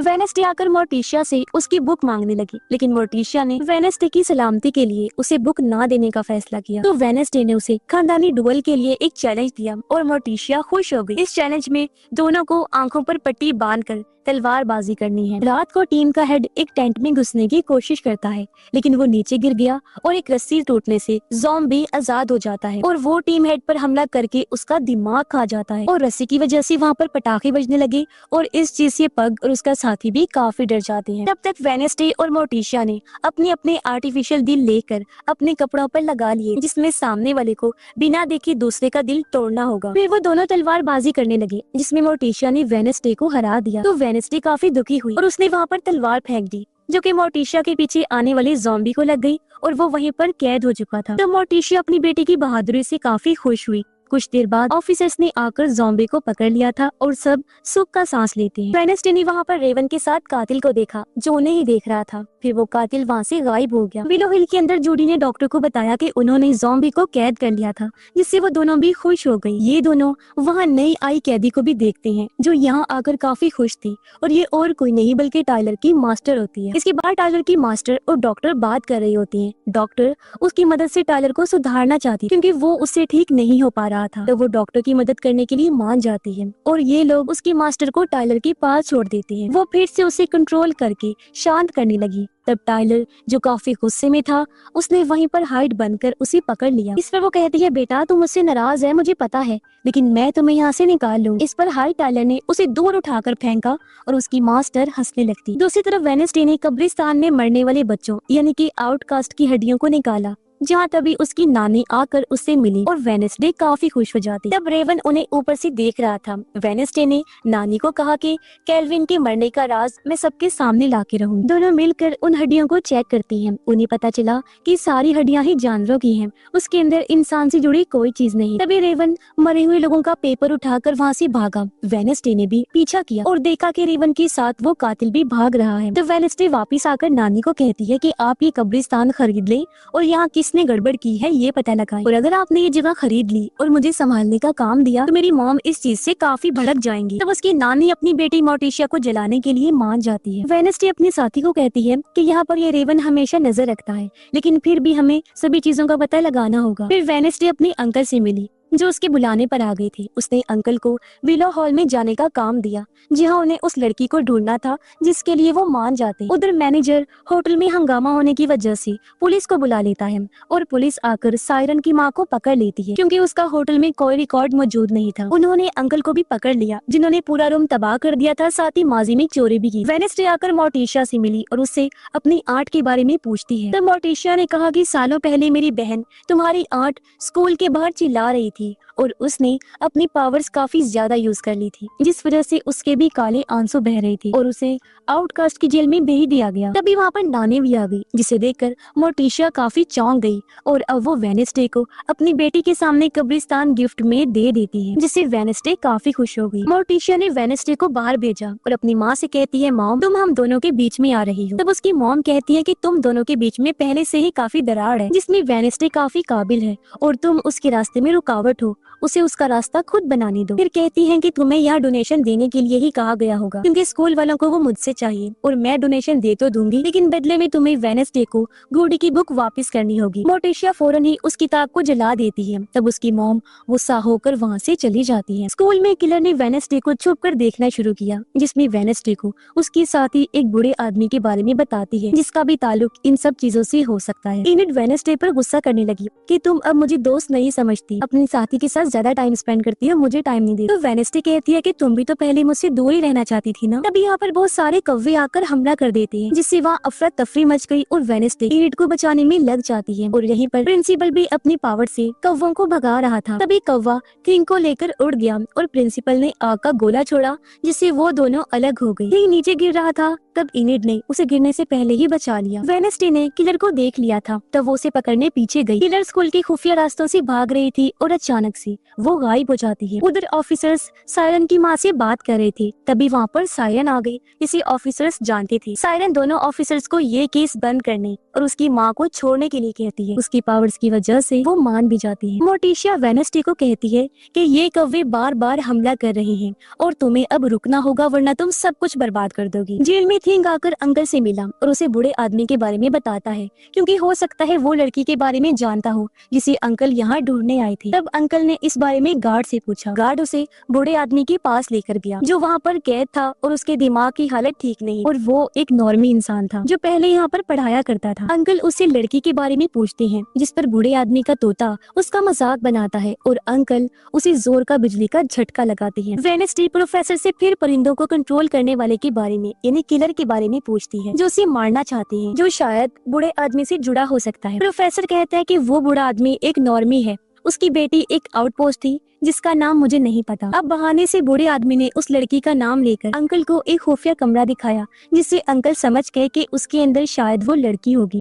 वेडनेसडे आकर मोर्टिशिया से उसकी बुक मांगने लगी, लेकिन मोर्टिशिया ने वेडनेसडे की सलामती के लिए उसे बुक ना देने का फैसला किया। तो वेडनेसडे ने उसे खानदानी डुएल के लिए एक चैलेंज दिया और मोर्टिशिया खुश हो गई। इस चैलेंज में दोनों को आंखों पर पट्टी बांधकर तलवारबाजी करनी है। रात को टीम का हेड एक टेंट में घुसने की कोशिश करता है, लेकिन वो नीचे गिर गया और एक रस्सी टूटने से ज़ॉम्बी आजाद हो जाता है और वो टीम हेड पर हमला करके उसका दिमाग खा जाता है और रस्सी की वजह से वहाँ पर पटाखे बजने लगे और इस चीज से पग और उसका साथी भी काफी डर जाते हैं। तब तक वेडनेसडे और मोर्टिशिया ने अपने अपने आर्टिफिशियल दिल लेकर अपने कपड़ों पर लगा लिए, जिसमें सामने वाले को बिना देखे दूसरे का दिल तोड़ना होगा। फिर वो दोनों तलवारबाजी करने लगे, जिसमें मोर्टिशिया ने वेडनेसडे को हरा दिया। तो वेडनेसडे काफी दुखी हुई और उसने वहाँ पर तलवार फेंक दी, जो कि मोर्टिशिया के पीछे आने वाले ज़ॉम्बी को लग गई और वो वहीं पर कैद हो चुका था। तो मोर्टिशिया अपनी बेटी की बहादुरी से काफी खुश हुई। कुछ देर बाद ऑफिसर्स ने आकर ज़ॉम्बी को पकड़ लिया था और सब सुख का सांस लेते हैं। वेडनेसडे ने वहाँ पर रेवन के साथ कातिल को देखा, जो उन्हें ही देख रहा था। फिर वो कातिल वहाँ से गायब हो गया। विलो हिल के अंदर जूडी ने डॉक्टर को बताया कि उन्होंने ज़ॉम्बी को कैद कर लिया था, जिससे वो दोनों भी खुश हो गई। ये दोनों वहाँ नई आई कैदी को भी देखते हैं, जो यहाँ आकर काफी खुश थी, और ये और कोई नहीं बल्कि टाइलर की मास्टर होती है। इसके बाद टाइलर की मास्टर और डॉक्टर बात कर रही होती है। डॉक्टर उसकी मदद से टाइलर को सुधारना चाहती, क्योंकि वो उससे ठीक नहीं हो पा रहा था। तो वो डॉक्टर की मदद करने के लिए मान जाती है और ये लोग उसकी मास्टर को टाइलर के पास छोड़ देते हैं। वो फिर से उसे कंट्रोल करके शांत करने लगी। तब टाइलर, जो काफी गुस्से में था, उसने वहीं पर हाइड बनकर उसे पकड़ लिया। इस पर वो कहती है, बेटा तुम मुझसे नाराज है, मुझे पता है, लेकिन मैं तुम्हें यहाँ से निकाल लूँ। इस पर हाइड टाइलर ने उसे दूर उठाकर फेंका और उसकी मास्टर हंसने लगती। दूसरी तरफ वेडनेसडे ने कब्रिस्तान में मरने वाले बच्चों यानी कि आउटकास्ट की हड्डियों को निकाला, जहाँ तभी उसकी नानी आकर उससे मिली और वेडनेसडे काफी खुश हो जाती। तब रेवन उन्हें ऊपर से देख रहा था। वेडनेसडे ने नानी को कहा कि केल्विन के मरने का राज मैं सबके सामने लाके रहूं। दोनों मिलकर उन हड्डियों को चेक करती हैं। उन्हें पता चला कि सारी हड्डियां ही जानवरों की हैं, उसके अंदर इंसान से जुड़ी कोई चीज नहीं। तभी रेवन मरे हुए लोगों का पेपर उठाकर वहाँ से भागा। वेडनेसडे ने भी पीछा किया और देखा कि रेवन के साथ वो कातिल भी भाग रहा है। तो वेडनेसडे वापिस आकर नानी को कहती है कि आप ये कब्रिस्तान खरीद लें और यहाँ किसने गड़बड़ की है ये पता लगाएं, और अगर आपने ये जगह खरीद ली और मुझे संभालने का काम दिया तो मेरी मॉम इस चीज से काफी भड़क जाएंगी। तब उसकी नानी अपनी बेटी मोर्टिशिया को जलाने के लिए मान जाती है। वेडनेसडे अपने साथी को कहती है कि यहाँ पर ये रेवन हमेशा नजर रखता है, लेकिन फिर भी हमें सभी चीजों का पता लगाना होगा। फिर वेडनेसडे अपने अंकल से मिली, जो उसके बुलाने पर आ गई थी। उसने अंकल को विलो हॉल में जाने का काम दिया, जहां उन्हें उस लड़की को ढूंढना था जिसके लिए वो मान जाते। उधर मैनेजर होटल में हंगामा होने की वजह से पुलिस को बुला लेता है और पुलिस आकर सायरन की मां को पकड़ लेती है, क्योंकि उसका होटल में कोई रिकॉर्ड मौजूद नहीं था। उन्होंने अंकल को भी पकड़ लिया, जिन्होंने पूरा रूम तबाह कर दिया था, साथ ही माजी में चोरी भी की। वेडनेसडे आकर मोर्टिशिया से मिली और उससे अपनी आर्ट के बारे में पूछती है। तब मोर्टिशिया ने कहा कि सालों पहले मेरी बहन तुम्हारी आर्ट स्कूल के बाहर चिल्ला रही थी और उसने अपनी पावर्स काफी ज्यादा यूज कर ली थी, जिस वजह से उसके भी काले आंसू बह रहे थे और उसे आउटकास्ट की जेल में भेज दिया गया। तभी वहाँ पर नानी भी आ गई, जिसे देखकर मोर्टिशिया काफी चौंक गई और अब वो वेडनेसडे को अपनी बेटी के सामने कब्रिस्तान गिफ्ट में दे देती है, जिससे वेडनेसडे काफी खुश हो गई। मोर्टिशिया ने वेडनेसडे को बाहर भेजा और अपनी माँ से कहती है, मॉम तुम हम दोनों के बीच में आ रही हो। तब उसकी मॉम कहती है कि तुम दोनों के बीच में पहले से ही काफी दरार है, जिसमें वेडनेसडे काफी काबिल है और तुम उसके रास्ते में रुकावट हो, उसे उसका रास्ता खुद बनाने दो। फिर कहती हैं कि तुम्हें यहाँ डोनेशन देने के लिए ही कहा गया होगा, क्योंकि स्कूल वालों को वो मुझसे चाहिए और मैं डोनेशन दे तो दूंगी, लेकिन बदले में तुम्हें वेडनेसडे को गुडी की बुक वापस करनी होगी। मोर्टिशिया फौरन ही उस किताब को जला देती है। तब उसकी मॉम गुस्सा होकर वहाँ से चली जाती है। स्कूल में किलर ने वेडनेसडे को छुप कर देखना शुरू किया, जिसमें वेडनेसडे को उसके साथी एक बूढ़े आदमी के बारे में बताती है, जिसका भी ताल्लुक इन सब चीजों से हो सकता है। इनिट वेडनेसडे पर गुस्सा करने लगी कि तुम अब मुझे दोस्त नहीं समझती, अपने साथी के साथ साथ ज्यादा टाइम स्पेंड करती है, मुझे टाइम नहीं देती। तो वेडनेसडे कहती है कि तुम भी तो पहले मुझसे दूर ही रहना चाहती थी ना। तभी यहाँ पर बहुत सारे कौवे आकर हमला कर देते हैं, जिससे वहाँ अफरा तफरी मच गई और वेडनेसडे इनिड को बचाने में लग जाती है। और यहीं पर प्रिंसिपल भी अपनी पावर से कौवों को भगा रहा था। तभी कौवा किंग को लेकर उड़ गया और प्रिंसिपल ने आग का गोला छोड़ा, जिससे वो दोनों अलग हो गए। किंग नीचे गिर रहा था, तब इनिड ने उसे गिरने से पहले ही बचा लिया। वेडनेसडे ने किलर को देख लिया था, तब वो उसे पकड़ने पीछे गई। किलर स्कूल के खुफिया रास्तों से भाग रही थी और अचानक से वो गायब हो जाती है। उधर ऑफिसर्स सायरन की माँ से बात कर रहे थे, तभी वहाँ पर सायरन आ गई, जिसे ऑफिसर्स जानते थे। सायरन दोनों ऑफिसर्स को ये केस बंद करने और उसकी माँ को छोड़ने के लिए कहती है। उसकी पावर्स की वजह से वो मान भी जाती है। मोर्टिशिया वेडनेसडे को कहती है कि ये कौवे बार बार हमला कर रहे हैं और तुम्हें अब रुकना होगा, वरना तुम सब कुछ बर्बाद कर दोगी। जेल में थिंग आकर अंकल से मिला और उसे बूढ़े आदमी के बारे में बताता है, क्योंकि हो सकता है वो लड़की के बारे में जानता हो जिसे अंकल यहाँ ढूंढने आए थे। तब अंकल ने इस बारे में गार्ड से पूछा। गार्ड उसे बूढ़े आदमी के पास लेकर गया, जो वहाँ पर कैद था और उसके दिमाग की हालत ठीक नहीं और वो एक नॉर्मी इंसान था जो पहले यहाँ पर पढ़ाया करता था। अंकल उससे लड़की के बारे में पूछते हैं, जिस पर बूढ़े आदमी का तोता उसका मजाक बनाता है और अंकल उसे जोर का बिजली का झटका लगाते हैं। वेडनेसडे प्रोफेसर से फिर परिंदों को कंट्रोल करने वाले के बारे में यानी किलर के बारे में पूछती है, जो उसे मारना चाहते हैं, जो शायद बूढ़े आदमी से जुड़ा हो सकता है। प्रोफेसर कहता है कि वो बूढ़ा आदमी एक नॉर्मी है, उसकी बेटी एक आउटपोस्ट थी जिसका नाम मुझे नहीं पता। अब बहाने से बूढ़े आदमी ने उस लड़की का नाम लेकर अंकल को एक खुफिया कमरा दिखाया, जिससे अंकल समझ गए कि उसके अंदर शायद वो लड़की होगी।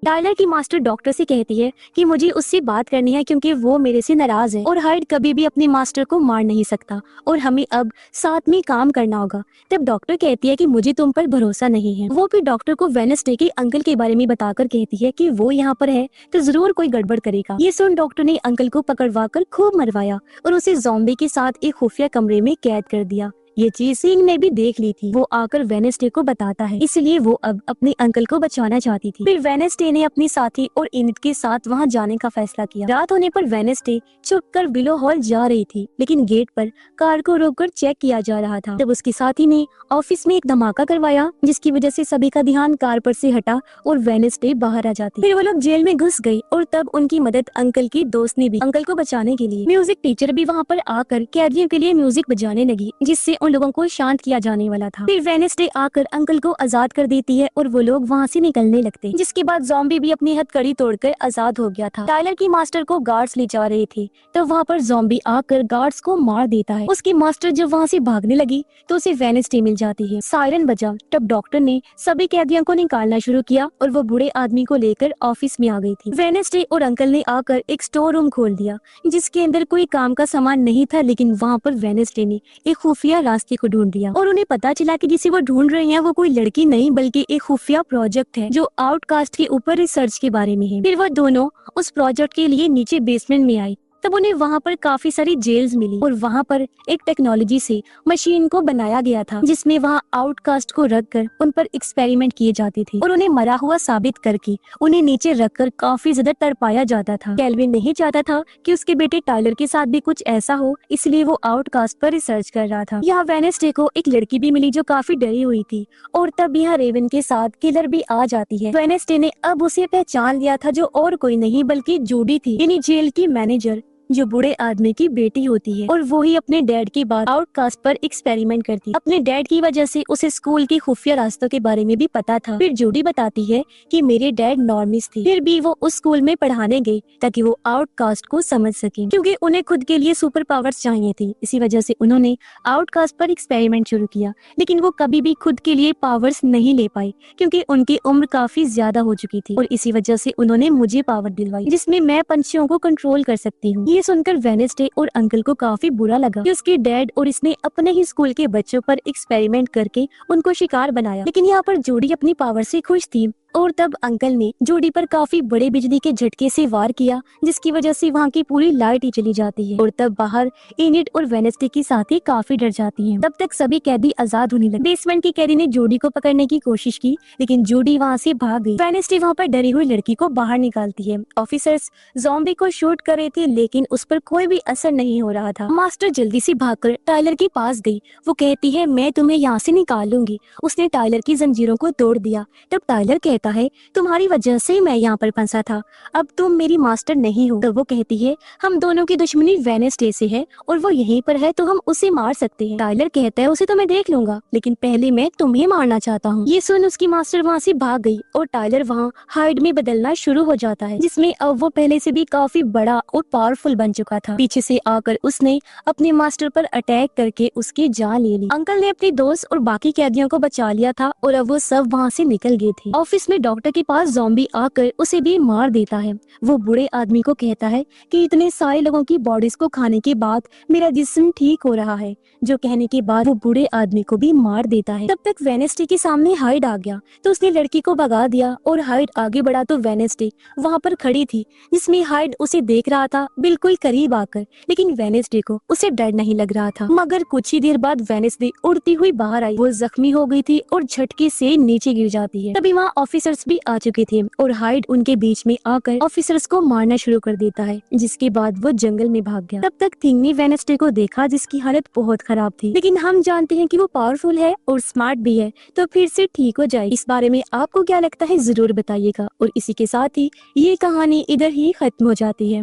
टाइलर की मास्टर डॉक्टर से कहती है कि मुझे उससे बात करनी है, क्योंकि वो मेरे से नाराज है और हाइड कभी भी अपने मास्टर को मार नहीं सकता और हमें अब साथ में काम करना होगा। तब डॉक्टर कहती है कि मुझे तुम पर भरोसा नहीं है। वो फिर डॉक्टर को वेडनेसडे के अंकल के बारे में बताकर कहती है कि वो यहाँ पर है तो जरूर कोई गड़बड़ करेगा। ये सुन डॉक्टर ने अंकल को पकड़वा कर खूब मरवाया और उसे ज़ॉम्बी के साथ एक खुफिया कमरे में कैद कर दिया। ये चीज सिंह ने भी देख ली थी। वो आकर वेडनेसडे को बताता है, इसलिए वो अब अपने अंकल को बचाना चाहती थी। फिर वेडनेसडे ने अपनी साथी और इनिट के साथ वहां जाने का फैसला किया। रात होने पर वेडनेसडे छुपकर बिलो हॉल जा रही थी, लेकिन गेट पर कार को रोककर चेक किया जा रहा था। तब उसके साथी ने ऑफिस में एक धमाका करवाया, जिसकी वजह से सभी का ध्यान कार पर से हटा और वेडनेसडे बाहर आ जाती। फिर वो लोग जेल में घुस गई और तब उनकी मदद अंकल की दोस्त ने भी अंकल को बचाने के लिए। म्यूजिक टीचर भी वहाँ पर आकर कैदियों के लिए म्यूजिक बजाने लगी, जिससे उन लोगों को शांत किया जाने वाला था। फिर वेडनेसडे आकर अंकल को आजाद कर देती है और वो लोग वहाँ से निकलने लगते हैं, जिसके बाद ज़ॉम्बी भी अपनी हथकड़ी तोड़कर आजाद हो गया था। टाइलर की मास्टर को गार्ड्स ले जा रहे थे, तब वहाँ पर ज़ॉम्बी आकर गार्ड्स को मार देता है। उसकी मास्टर जब वहाँ से भागने लगी तो उसे वेडनेसडे मिल जाती है। सायरन बजा, तब डॉक्टर ने सभी कैदियों को निकालना शुरू किया और वो बूढ़े आदमी को लेकर ऑफिस में आ गई थी। वेडनेसडे और अंकल ने आकर एक स्टोर रूम खोल दिया, जिसके अंदर कोई काम का सामान नहीं था, लेकिन वहाँ पर वेडनेसडे ने एक खुफिया रास्ते को ढूंढ दिया और उन्हें पता चला कि जिसे वो ढूंढ रहे हैं वो कोई लड़की नहीं बल्कि एक खुफिया प्रोजेक्ट है, जो आउटकास्ट के ऊपर रिसर्च के बारे में है। फिर वो दोनों उस प्रोजेक्ट के लिए नीचे बेसमेंट में आई, तब उन्हें वहाँ पर काफी सारी जेल्स मिली और वहाँ पर एक टेक्नोलॉजी से मशीन को बनाया गया था, जिसमें वहाँ आउटकास्ट को रखकर उन पर एक्सपेरिमेंट किए जाते थे और उन्हें मरा हुआ साबित करके उन्हें नीचे रखकर काफी ज्यादा तड़पाया जाता था। केल्विन नहीं चाहता था कि उसके बेटे टाइलर के साथ भी कुछ ऐसा हो, इसलिए वो आउटकास्ट पर रिसर्च कर रहा था। यहाँ वेडनेसडे को एक लड़की भी मिली जो काफी डरी हुई थी और तब यहाँ रेवन के साथ किलर भी आ जाती है। वेडनेसडे ने अब उसे पहचान लिया था, जो और कोई नहीं बल्कि जूडी थी, यानी जेल की मैनेजर, जो बूढ़े आदमी की बेटी होती है और वो ही अपने डैड के बाद आउटकास्ट पर एक्सपेरिमेंट करती है। अपने डैड की वजह से उसे स्कूल की खुफिया रास्तों के बारे में भी पता था। फिर जूडी बताती है कि मेरे डैड नॉर्मिस थे, फिर भी वो उस स्कूल में पढ़ाने गए ताकि वो आउटकास्ट को समझ सके, क्योंकि उन्हें खुद के लिए सुपर पावर्स चाहिए थी। इसी वजह से उन्होंने आउटकास्ट पर एक्सपेरिमेंट शुरू किया, लेकिन वो कभी भी खुद के लिए पावर्स नहीं ले पाई, क्योंकि उनकी उम्र काफी ज्यादा हो चुकी थी और इसी वजह से उन्होंने मुझे पावर दिलवाई, जिसमें मैं पंछियों को कंट्रोल कर सकती हूँ। ये सुनकर वेडनेसडे और अंकल को काफी बुरा लगा कि उसके डैड और इसने अपने ही स्कूल के बच्चों पर एक्सपेरिमेंट करके उनको शिकार बनाया, लेकिन यहाँ पर जूडी अपनी पावर से खुश थी और तब अंकल ने जूडी पर काफी बड़े बिजली के झटके से वार किया, जिसकी वजह से वहाँ की पूरी लाइट ही चली जाती है और तब बाहर इनिट और वेडनेसडे की साथी काफी डर जाती हैं। तब तक सभी कैदी आजाद होने लगे। बेसमेंट की कैदी ने जूडी को पकड़ने की कोशिश की, लेकिन जूडी वहाँ से भाग गई। वेडनेसडे वहाँ पर डरी हुई लड़की को बाहर निकालती है। ऑफिसर्स ज़ॉम्बी को शूट कर रहे थे, लेकिन उस पर कोई भी असर नहीं हो रहा था। मास्टर जल्दी से भागकर टाइलर के पास गई। वो कहती है मैं तुम्हें यहाँ से निकाल लूंगी। उसने टाइलर की जंजीरों को तोड़ दिया। तब टाइलर कहती कहता है, तुम्हारी वजह से मैं यहाँ पर फंसा था, अब तुम मेरी मास्टर नहीं हो। तो वो कहती है, हम दोनों की दुश्मनी वेडनेसडे से है और वो यहीं पर है तो हम उसे मार सकते हैं। टाइलर कहता है, उसे तो मैं देख लूंगा, लेकिन पहले मैं तुम्हें मारना चाहता हूँ। ये सुन उसकी मास्टर वहाँ से भाग गई और टाइलर वहाँ हाइड में बदलना शुरू हो जाता है, जिसमें अब वो पहले से भी काफी बड़ा और पावरफुल बन चुका था। पीछे से आकर उसने अपने मास्टर पर अटैक करके उसकी जान ले ली। अंकल ने अपने दोस्त और बाकी कैदियों को बचा लिया था और अब वो सब वहाँ से निकल गए थे। ऑफिस में डॉक्टर के पास ज़ॉम्बी आकर उसे भी मार देता है। वो बूढ़े आदमी को कहता है कि इतने सारे लोगों की बॉडीज को खाने के बाद मेरा जिस्म ठीक हो रहा है, जो कहने के बाद वो बूढ़े आदमी को भी मार देता है। तब तक वेडनेसडे के सामने हाइड आ गया तो उसने लड़की को भगा दिया और हाइड आगे बढ़ा तो वेडनेसडे वहाँ पर खड़ी थी, जिसमें हाइड उसे देख रहा था बिल्कुल करीब आकर, लेकिन वेडनेसडे को उसे डर नहीं लग रहा था। मगर कुछ ही देर बाद वेडनेसडे उड़ती हुई बाहर आई। वो जख्मी हो गई थी और झटके से नीचे गिर जाती है। तभी वहाँ ऑफिसर्स भी आ चुके थे और हाइड उनके बीच में आकर ऑफिसर्स को मारना शुरू कर देता है, जिसके बाद वो जंगल में भाग गया। तब तक थिंग ने वेडनेसडे को देखा, जिसकी हालत बहुत खराब थी, लेकिन हम जानते हैं कि वो पावरफुल है और स्मार्ट भी है, तो फिर से ठीक हो जाए। इस बारे में आपको क्या लगता है जरूर बताइएगा। और इसी के साथ ही ये कहानी इधर ही खत्म हो जाती है।